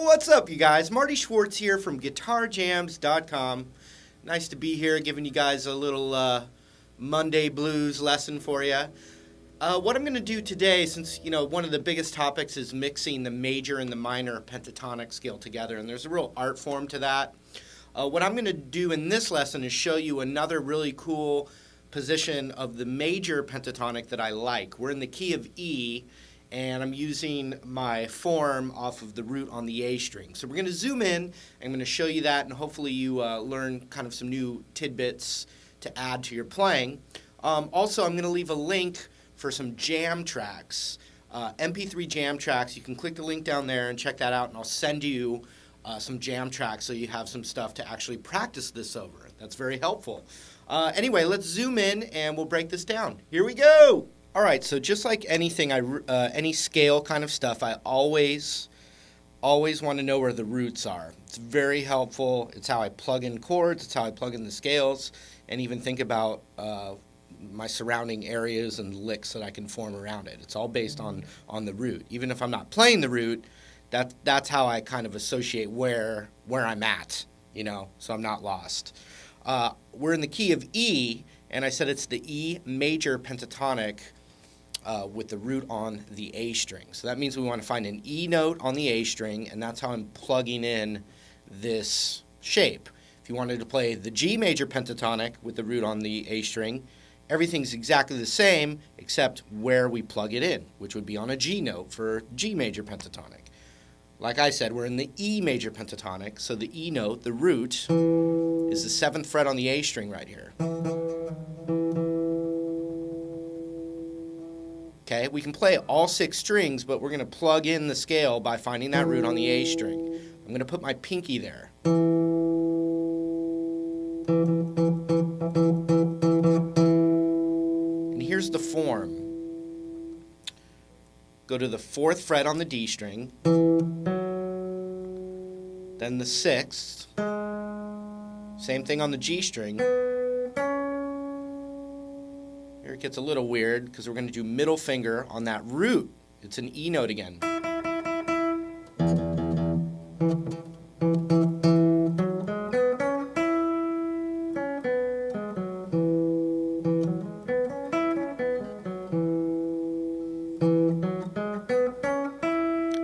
What's up, you guys? Marty Schwartz here from GuitarJams.com. Nice to be here giving you guys a little Monday blues lesson for you. What I'm going to do today, since, one of the biggest topics is mixing the major and the minor pentatonic scale together, and there's a real art form to that. What I'm going to do in this lesson is show you another really cool position of the major pentatonic that I like. We're in the key of E, and I'm using my form off of the root on the A string. So we're going to zoom in. I'm going to show you that, and hopefully you learn kind of some new tidbits to add to your playing. Also, I'm going to leave a link for some jam tracks, MP3 jam tracks. You can click the link down there and check that out, and I'll send you some jam tracks so you have some stuff to actually practice this over. That's very helpful. Anyway, let's zoom in, and we'll break this down. Here we go. All right, so just like anything, any scale kind of stuff, I always want to know where the roots are. It's very helpful. It's how I plug in chords. It's how I plug in the scales, and even think about my surrounding areas and licks that I can form around it. It's all based on the root. Even if I'm not playing the root, that's how I kind of associate where I'm at, so I'm not lost. We're in the key of E, and I said it's the E major pentatonic with the root on the A string. So that means we want to find an E note on the A string, and that's how I'm plugging in this shape. If you wanted to play the G major pentatonic with the root on the A string, everything's exactly the same except where we plug it in, which would be on a G note for G major pentatonic. Like I said, we're in the E major pentatonic, so the E note, the root, is the 7th fret on the A string right here. Okay, we can play all 6 strings, but we're going to plug in the scale by finding that root on the A string. I'm going to put my pinky there. And here's the form. Go to the 4th fret on the D string, then the 6th, same thing on the G string. Here it gets a little weird because we're going to do middle finger on that root. It's an E note again.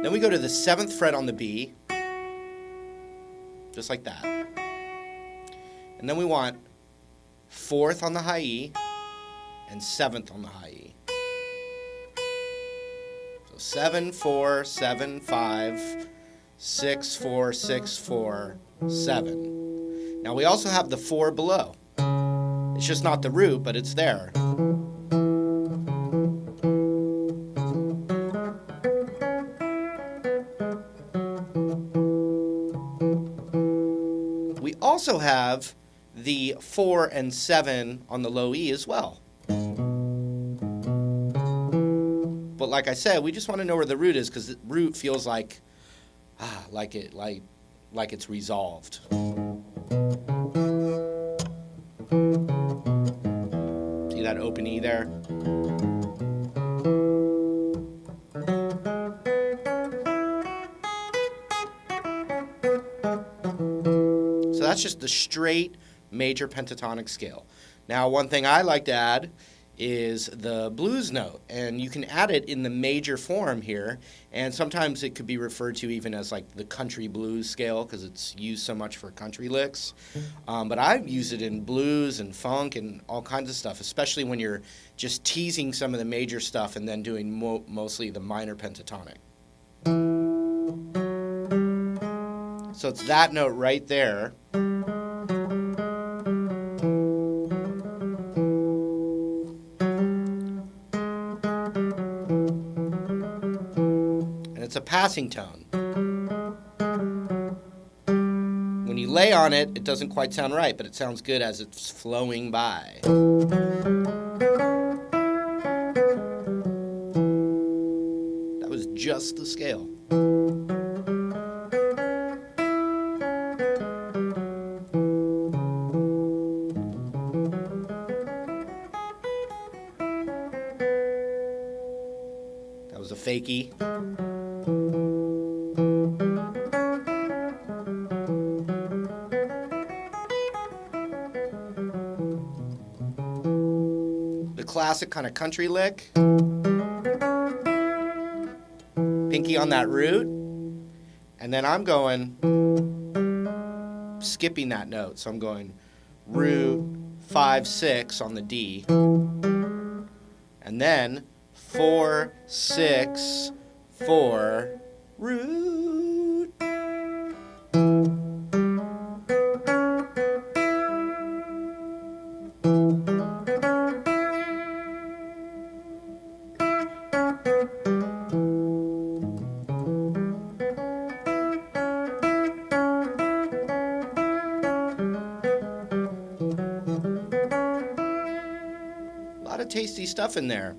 Then we go to the 7th fret on the B, just like that. And then we want 4th on the high E and 7th on the high E. So 7, 4, 7, 5, 6, 4, 6, 4, 7. Now we also have the 4 below. It's just not the root, but it's there. We also have the 4 and 7 on the low E as well. But like I said, we just want to know where the root is because the root feels like it's resolved. See that open E there? So that's just the straight major pentatonic scale. Now, one thing I like to add is the blues note, and you can add it in the major form here, and sometimes it could be referred to even as like the country blues scale because it's used so much for country licks. But I've used it in blues and funk and all kinds of stuff, especially when you're just teasing some of the major stuff and then doing mostly the minor pentatonic. So it's that note right there. It's a passing tone. When you lay on it, it doesn't quite sound right, but it sounds good as it's flowing by. That was just the scale. That was a fakie. classic kind of country lick. Pinky on that root. And then I'm going, skipping that note. So I'm going root, 5, 6 on the D. And then 4, 6, 4, root. A lot of tasty stuff in there.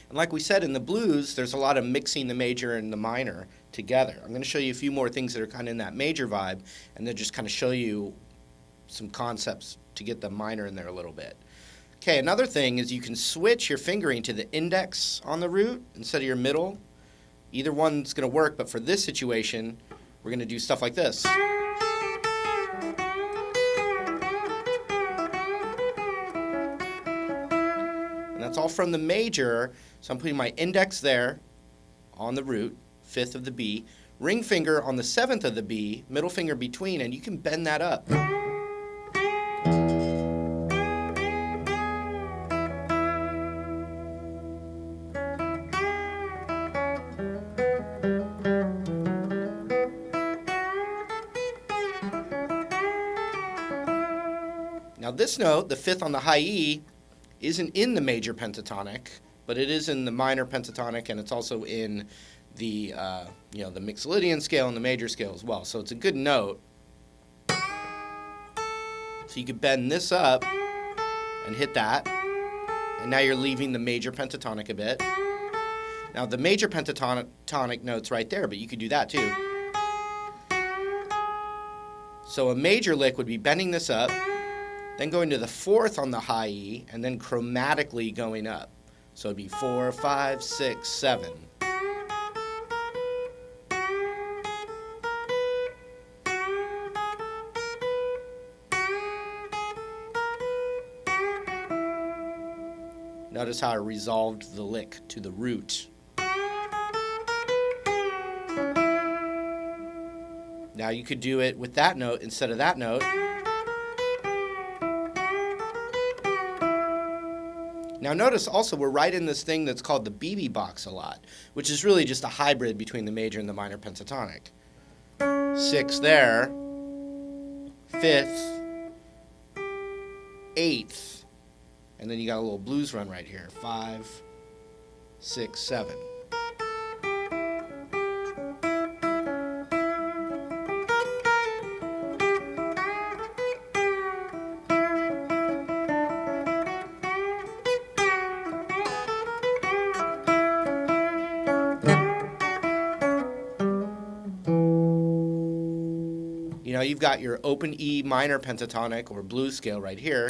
And like we said, in the blues, there's a lot of mixing the major and the minor together. I'm going to show you a few more things that are kind of in that major vibe, and then just kind of show you some concepts to get the minor in there a little bit. Okay, another thing is you can switch your fingering to the index on the root instead of your middle. Either one's going to work, but for this situation, we're going to do stuff like this. And that's all from the major, so I'm putting my index there on the root, 5th of the B, ring finger on the 7th of the B, middle finger between, and you can bend that up. Now this note, the 5th on the high E, isn't in the major pentatonic, but it is in the minor pentatonic, and it's also in the the Mixolydian scale and the major scale as well. So it's a good note. So you could bend this up and hit that, and now you're leaving the major pentatonic a bit. Now the major pentatonic note's right there, but you could do that too. So a major lick would be bending this up, then going to the 4th on the high E, and then chromatically going up. So it'd be 4, 5, 6, 7. Notice how I resolved the lick to the root. Now you could do it with that note instead of that note. Now notice also we're right in this thing that's called the BB box a lot, which is really just a hybrid between the major and the minor pentatonic. 6 there, 5th, 8th, and then you got a little blues run right here. 5, 6, 7. You know, you've got your open E minor pentatonic or blues scale right here.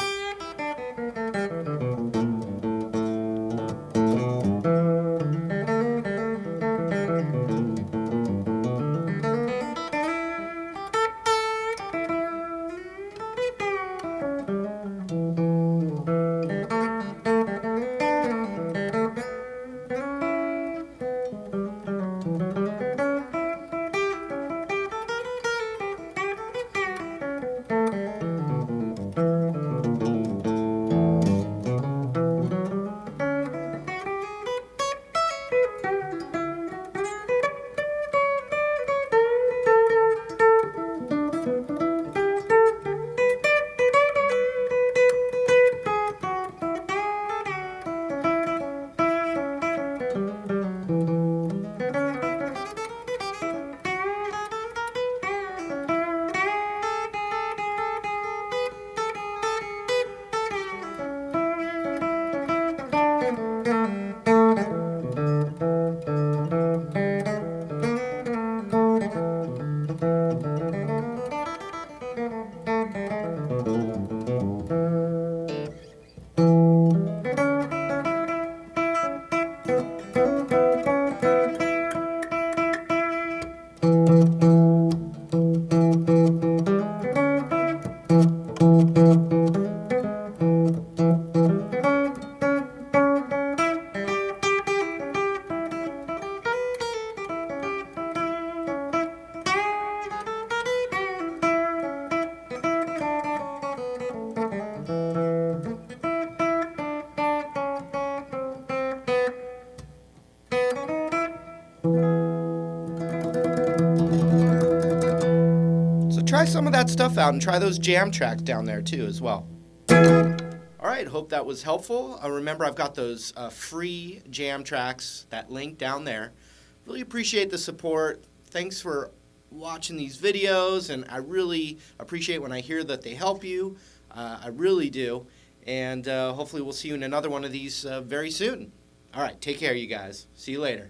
try some of that stuff out and try those jam tracks down there too as well. All right, hope that was helpful. Remember, I've got those free jam tracks, that link down there. Really appreciate the support. Thanks for watching these videos, and I really appreciate when I hear that they help you. I really do. And hopefully we'll see you in another one of these very soon. All right, take care, you guys. See you later.